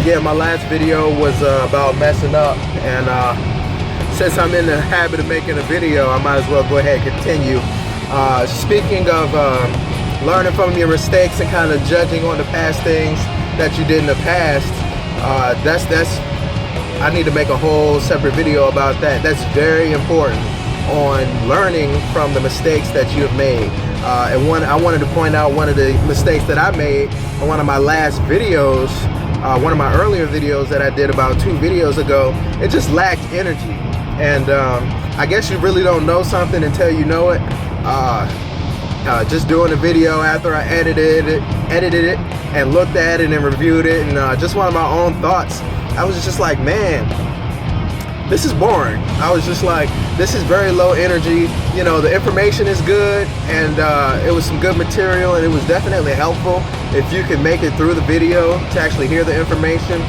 Yeah, my last video was about messing up, and since I'm in the habit of making a video, I might as well go ahead and continue. Speaking of learning from your mistakes and kind of judging on the past things that you did in the past, I need to make a whole separate video about that. That's very important, on learning from the mistakes that you have made. And I wanted to point out one of the mistakes that I made in one of my last videos, one of my earlier videos that I did about 2 videos ago. It just lacked energy. And I guess you really don't know something until you know it. Just doing a video after I edited it and looked at it and reviewed it, and just one of my own thoughts, I was just like, man, this is boring. I was just like, this is very low energy. You know, the information is good, and it was some good material, and it was definitely helpful if you could make it through the video to actually hear the information.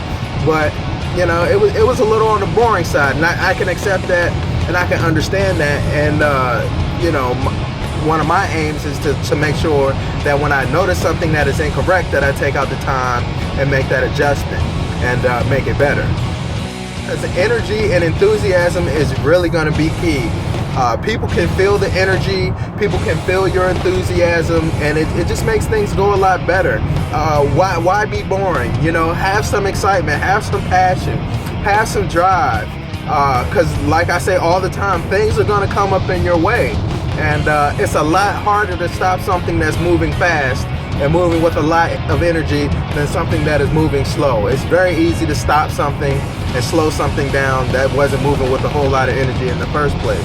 But you know, it was a little on the boring side, and I can accept that, and I can understand that. And you know, one of my aims is to make sure that when I notice something that is incorrect, that I take out the time and make that adjustment and make it better. Because energy and enthusiasm is really going to be key. People can feel the energy, people can feel your enthusiasm, and it just makes things go a lot better. Why be boring? You know, have some excitement, have some passion, have some drive. Because like I say all the time, things are going to come up in your way. And it's a lot harder to stop something that's moving fast and moving with a lot of energy than something that is moving slow. It's very easy to stop something and slow something down that wasn't moving with a whole lot of energy in the first place.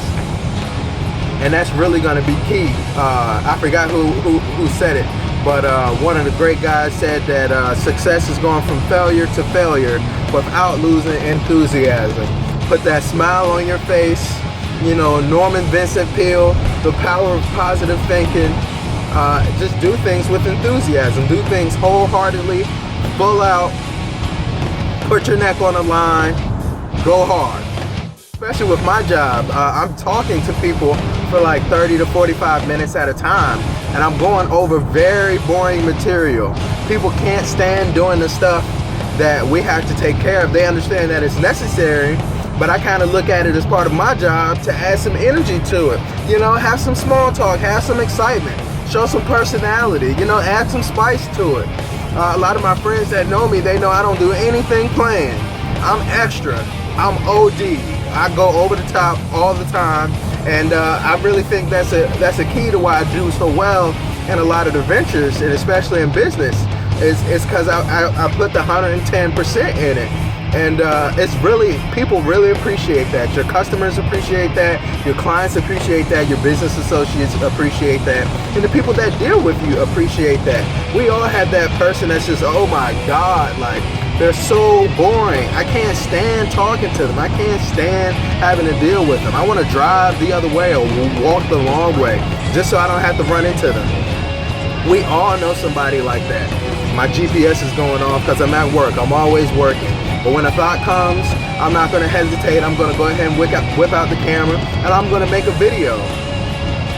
And that's really going to be key. I forgot who said it, but one of the great guys said that success is going from failure to failure without losing enthusiasm. Put that smile on your face. You know, Norman Vincent Peale, The Power of Positive Thinking. Just do things with enthusiasm. Do things wholeheartedly, full out, put your neck on the line, go hard. Especially with my job, I'm talking to people for like 30 to 45 minutes at a time, and I'm going over very boring material. People can't stand doing the stuff that we have to take care of. They understand that it's necessary, but I kind of look at it as part of my job to add some energy to it. You know, have some small talk, have some excitement, show some personality, you know, add some spice to it. A lot of my friends that know me, they know I don't do anything plain. I'm extra, I'm OD. I go over the top all the time, and I really think that's a key to why I do so well in a lot of the ventures, and especially in business, is because I put the 110% in it. And it's really, people really appreciate that. Your customers appreciate that, your clients appreciate that, your business associates appreciate that, and the people that deal with you appreciate that. We all have that person that's just, oh my God, like, they're so boring. I can't stand talking to them. I can't stand having to deal with them. I want to drive the other way or walk the long way just so I don't have to run into them. We all know somebody like that. My GPS is going off because I'm at work. I'm always working. But when a thought comes, I'm not going to hesitate. I'm going to go ahead and whip out the camera, and I'm going to make a video.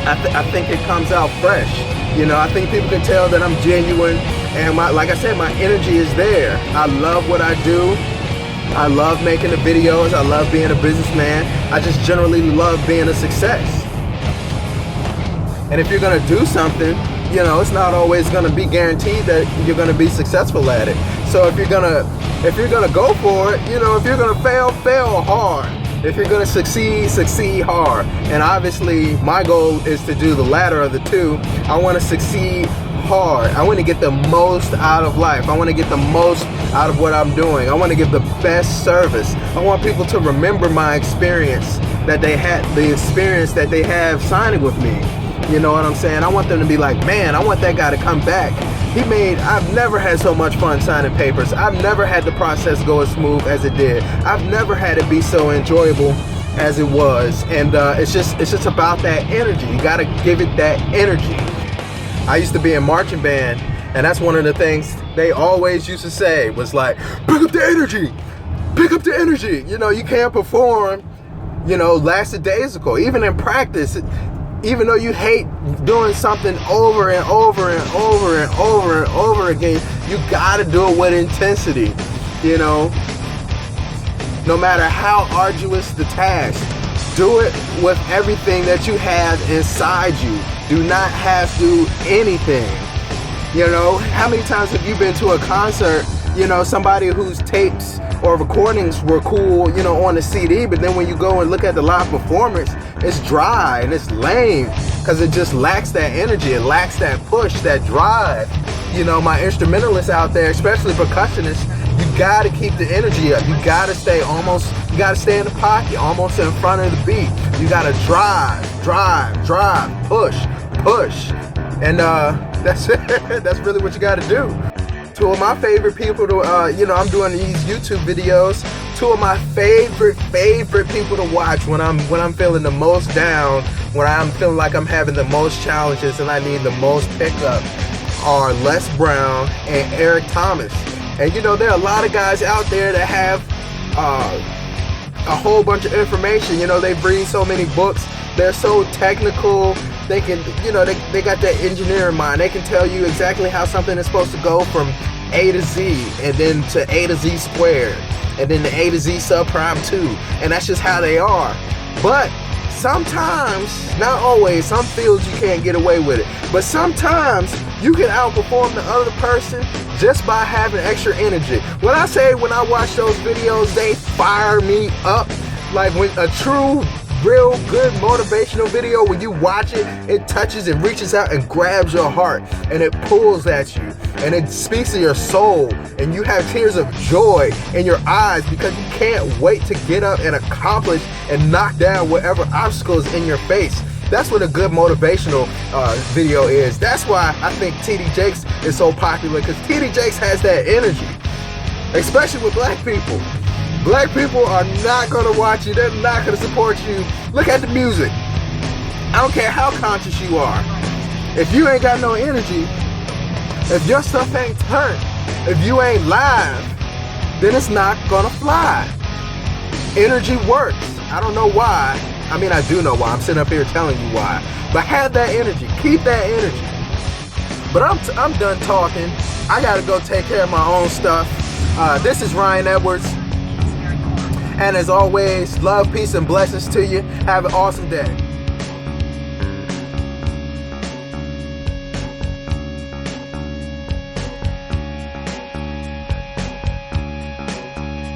I think it comes out fresh. You know, I think people can tell that I'm genuine, and like I said, my energy is there. I love what I do. I love making the videos. I love being a businessman. I just generally love being a success. And if you're going to do something, you know, it's not always going to be guaranteed that you're going to be successful at it. So if you're gonna go for it, you know, if you're gonna fail hard. If you're gonna succeed hard. And obviously my goal is to do the latter of the two. I want to succeed hard. I want to get the most out of life. I want to get the most out of what I'm doing. I want to give the best service. I want people to remember my experience that they had, the experience that they have signing with me. You know what I'm saying? I want them to be like, man, I want that guy to come back. I've never had so much fun signing papers. I've never had the process go as smooth as it did. I've never had it be so enjoyable as it was. And it's just about that energy. You gotta give it that energy. I used to be in marching band, and that's one of the things they always used to say was like, pick up the energy, pick up the energy. You know, you can't perform, you know, lackadaisical. Even in practice, even though you hate doing something over and over and over and over and over again, you gotta do it with intensity. You know, no matter how arduous the task, do it with everything that you have inside you. Do not have to do anything. You know, how many times have you been to a concert, you know, somebody whose tapes or recordings were cool, you know, on the CD, but then when you go and look at the live performance, it's dry and it's lame because it just lacks that energy. It lacks that push, that drive. You know, my instrumentalists out there, especially percussionists, you gotta keep the energy up. You gotta stay in the pocket, almost in front of the beat. You gotta drive, push. And that's it. That's really what you gotta do. Two of my favorite people to, you know, I'm doing these YouTube videos. Two of my favorite people to watch when I'm feeling the most down, when I'm feeling like I'm having the most challenges and I need the most pickup, are Les Brown and Eric Thomas. And you know, there are a lot of guys out there that have a whole bunch of information. You know, they read so many books. They're so technical. They can, you know, they got that engineering mind. They can tell you exactly how something is supposed to go from A to Z, and then to A to Z squared, and then to A to Z subprime 2. And that's just how they are. But sometimes, not always, some fields you can't get away with it. But sometimes you can outperform the other person just by having extra energy. When I watch those videos, they fire me up. Like when a true, real good motivational video, when you watch it, it touches and reaches out and grabs your heart and it pulls at you and it speaks to your soul and you have tears of joy in your eyes because you can't wait to get up and accomplish and knock down whatever obstacles in your face. That's what a good motivational video is. That's why I think TD Jakes is so popular, because TD Jakes has that energy, especially with black people. Black people are not gonna watch you. They're not gonna support you. Look at the music. I don't care how conscious you are. If you ain't got no energy, if your stuff ain't turned, if you ain't live, then it's not gonna fly. Energy works. I don't know why. I mean, I do know why. I'm sitting up here telling you why. But have that energy. Keep that energy. But I'm done talking. I gotta go take care of my own stuff. This is Ryan Edwards. And as always, love, peace, and blessings to you. Have an awesome day.